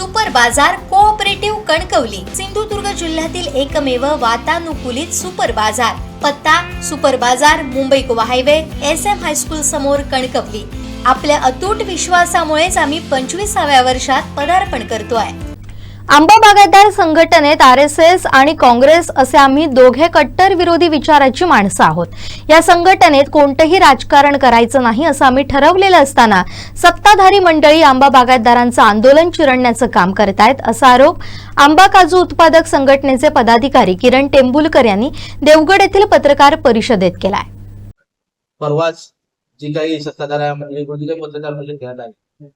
Super बाजार cooperative Kankavli Sindhudurg जिल्ह्यातील एकमेव वातानुकूलित सुपर बाजार. पत्ता सुपर बाजार Mumbai Goa highway SM high school समोर कणकवली. आपल्या अतूट विश्वासामुळेच आम्ही 25व्या वर्षात पदार्पण करतोय. आंबा बागायतदार संघटनेत RSS आणि काँग्रेस असे आम्ही दोघे कट्टर विरोधी विचाराची माणसं आहोत. या संघटनेत कोणतेही राजकारण करायचं नाही असं आम्ही ठरवलेलं असताना सत्ताधारी मंडळी आंबा बागायतदारांचं आंदोलन चिरडण्याचं काम करतायत असा आरोप आंबा काजू उत्पादक संघटनेचे पदाधिकारी किरण टेंबुलकर यांनी देवगड येथील पत्रकार परिषदेत केलाय. परवाच जी काही सत्ताधाऱ्या मंडळी पत्रकार परिषद घेण्यात आली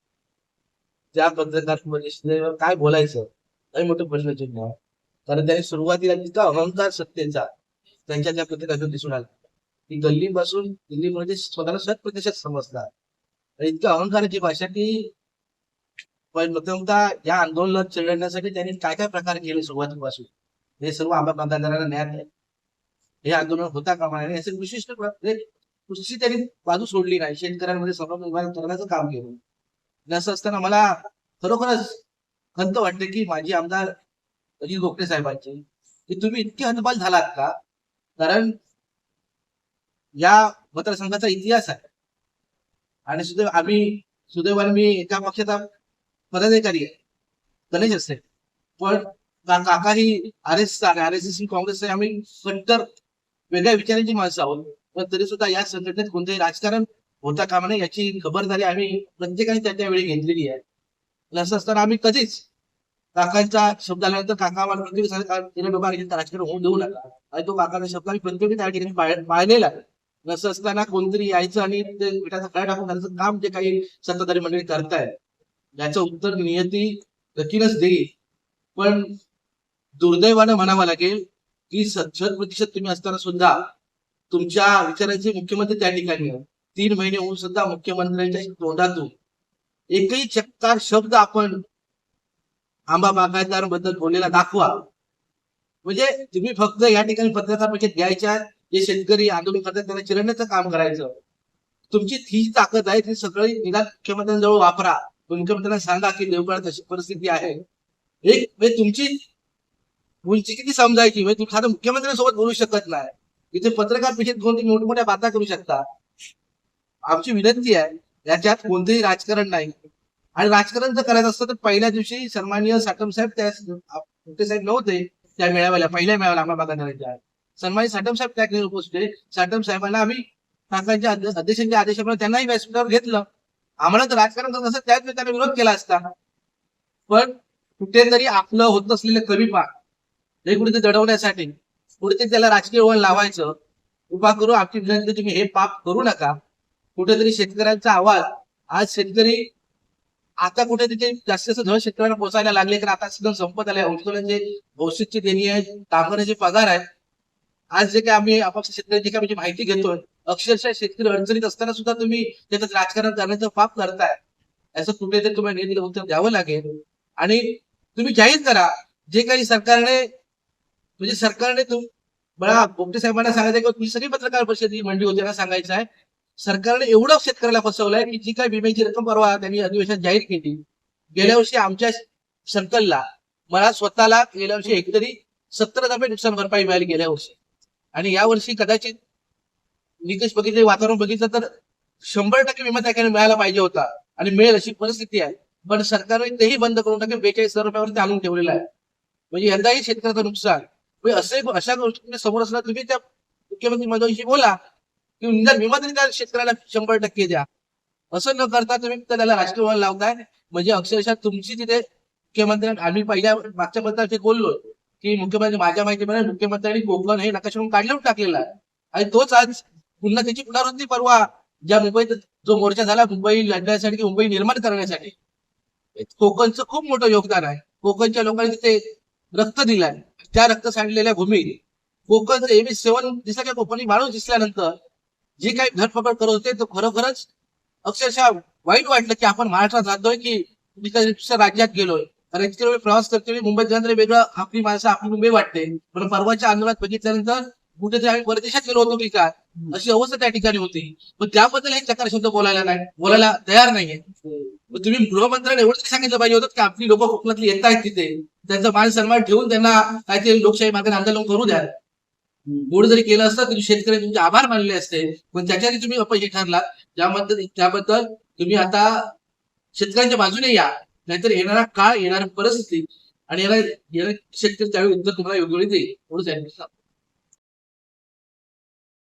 त्या पत्रकार परिषदेवर काय बोलायचं हे मोठं प्रश्नचिन्ह आहे. कारण त्यांनी सुरुवातीला जितका अहंकार सत्तेचा त्यांच्या त्या पत्रकातून दिसून आला की गल्लीपासून दिल्लीमध्ये स्वतःला 100% समजतात आणि इतक्या अहंकाराची भाषा की प्रथमतः या आंदोलनात चिरडण्यासाठी त्यांनी काय काय प्रकार केले सुरुवातीपासून हे सर्व आंबा बागायतदारांना ज्ञात आहे. हे आंदोलन होता कामा नये असे विशिष्ट कुठची त्यांनी बाजू सोडली नाही. शेतकऱ्यांमध्ये संभ्रम निर्माण करण्याचं काम केलं. असं असताना मला खरोखरच खंत वाटते की माजी आमदार अजित गोपटे साहेबांचे की तुम्ही इतके हतबल झालात का. कारण या मतदारसंघाचा इतिहास आहे आणि सुदैवाने मी एका पक्षाचा पदाधिकारी आहे गणेश असते पण काका ही RSS काँग्रेस आम्ही कट्टर वेगळ्या विचारांची माणसं आहोत. पण तरी सुद्धा या संघटनेत कोणतेही राजकारण होता कामा नये याची खबरदारी आम्ही प्रत्येकाने त्या वेळी घेतलेली आहे. असं असताना आम्ही कधीच काकांचा शब्द आल्यानंतर काका राजकारण होऊन देऊ नका आणि तो काकाचा शब्द आम्ही प्रत्येकी त्या ठिकाणी पाळलेला आहे. असं असताना कोणतरी यायचं आणि ते पिठाचा खळा टाकून घालायचं काम जे काही सत्ताधारी मंडळी करतायत याचं उत्तर नियती नक्कीच देईल. पण दुर्दैवानं म्हणावं लागेल की 100% तुम्ही असताना सुद्धा तुमच्या विचारांचे मुख्यमंत्री त्या ठिकाणी 3 महिने होऊन सुद्धा मुख्यमंत्र्यांच्या तोंडातून एकही चक्कार शब्द आपण आंबा बागायतदारांबद्दल बोललेला दाखवा. म्हणजे तुम्ही फक्त या ठिकाणी पत्रकार परिषद घ्यायच्या जे शेतकरी आंदोलन करतात त्यांना चिरडण्याचं काम करायचं. तुमची ही ताकद आहे ती सगळी निदान मुख्यमंत्र्यांजवळ वापरा. मुख्यमंत्र्यांना सांगा की देवगडात अशी परिस्थिती आहे. एक म्हणजे तुमची उंची किती समजायची म्हणजे तुम्ही साधं मुख्यमंत्र्यांसोबत बोलू शकत नाही. इथे पत्रकार परिषद घेऊन तुम्ही मोठमोठ्या बाता करू शकता. आमची विनंती आहे याच्यात कोणतेही राजकारण नाही आणि राजकारण जर करायचं असतं तर पहिल्या दिवशी सन्माननीय साटम साहेब त्या साहेब नव्हते त्या मेळाव्याला पहिल्या मेळाव्याला आम्हाला बागायतदारांच्या सन्मानित साटम साहेब त्या ठिकाणी उपस्थित होते. साटम साहेबांना आम्ही काकांच्या अध्यक्षांच्या आदेशाप्रमाणे त्यांनाही व्यासपीठावर घेतलं. आम्हाला तर राजकारण करत असतं त्याच त्यांना विरोध केला असता. पण कुठेतरी आपलं होत असलेलं कमीपणा हे कुठेतरी दडवण्यासाठी कुठेतरी त्याला राजकीय वळण लावायचं उभा करू. आमची विनंती तुम्ही हे पाप करू नका. कुठेतरी शेतकऱ्यांचा आवाज आज शेतकरी आता कुठे तिथे जास्त धड शेतकऱ्यांना पोहोचायला लागले कारण आता सीझन संपत आले. औषधांचे औषधची देणी आहे कामगारांचे पगार आहेत. आज जे काही आम्ही आपापल्या शेतकऱ्यांची काही माहिती घेतोय अक्षरशः शेतकरी अडचणीत असताना सुद्धा तुम्ही त्याचं राजकारण करण्याचं पाप करताय. असं कुठेतरी तुम्हाला निर्णय उत्तर द्यावं लागेल आणि तुम्ही जाहीर करा जे काही सरकारने मला गोपटे साहेबांना सांगायचं किंवा तुम्ही सगळी पत्रकार परिषद मंडळी होती त्यांना सांगायचं आहे सरकारने एवढं शेतकऱ्याला फसवलंय की जी काही विम्याची रक्कम परवा त्यांनी अधिवेशनात जाहीर केली. गेल्या वर्षी आमच्या सर्कलला मला स्वतःला गेल्या वर्षी एकतरी 70,000 नुकसान भरपाई मिळाली गेल्या वर्षी आणि या वर्षी कदाचित निकष बघितले वातावरण बघितलं तर 100% विमा त्या ठिकाणी मिळायला पाहिजे होता आणि मिळेल अशी परिस्थिती आहे. पण सरकारने तेही बंद करून टाकून 42,000 रुपयावरती आणून ठेवलेलं आहे. म्हणजे यंदाही शेतकऱ्याचं नुकसान अशा गोष्टी समोर असणार तुम्ही त्या मुख्यमंत्री मंडळीशी बोला की निदान विमा तरी त्या शेतकऱ्याला 100% द्या. असं न करता तुम्ही त्याला राजकीय वळण लावताय. म्हणजे अक्षरशः तुमची तिथे मुख्यमंत्री आम्ही पहिल्या मागच्या पत्रात बोललो की मुख्यमंत्री माझ्या माहितीप्रमाणे मुख्यमंत्र्यांनी कोकण हे नकाशावरून काढून टाकलेला आहे आणि तोच आज पुन्हा त्याची पुनरावृत्ती परवा ज्या मुंबईत जो मोर्चा झाला मुंबई लढण्यासाठी की मुंबई निर्माण करण्यासाठी कोकणचं खूप मोठं योगदान आहे. कोकणच्या लोकांनी तिथे रक्त दिलाय. त्या रक्त सांडलेल्या भूमीत कोकण MH7 दिसला किंवा कोकणी माणूस दिसल्यानंतर जे काही धडपकड करत होते तो खरोखरच अक्षरशः वाईट वाटलं की आपण महाराष्ट्रात राहतोय की दुसऱ्या राज्यात गेलोय. कारण इतके वेळ प्रवास करतोय मुंबईत जाणार वेगळं आपली माणसं आपली मुंबई वाटते. पण परवाच्या आंदोलनात बघितल्यानंतर कुठेतरी आम्ही परदेशात गेलो होतो की काय अशी अवस्था त्या ठिकाणी होती. पण त्याबद्दल हे चकार शब्द बोलायला तयार नाहीये. मग तुम्ही गृहमंत्र्यांना एवढं तरी सांगितलं पाहिजे होतं की आपली लोक कोकणातली येत आहेत तिथे त्यांचा मान सन्मान ठेवून त्यांना काहीतरी लोकशाही मार्गाने आंदोलन करू द्या. एवढं जरी केलं असतं तरी शेतकरी तुमचे आभार मानले असते. पण त्याच्याने तुम्ही अपयशी ठरलात. त्याबद्दल तुम्ही आता शेतकऱ्यांच्या बाजूने या, नाहीतर येणारा काळ, येणारी परिस्थिती आणि याला शेतकरी त्यावेळी उत्तर तुम्हाला योग्य वेळी देईल. एवढंच आहे.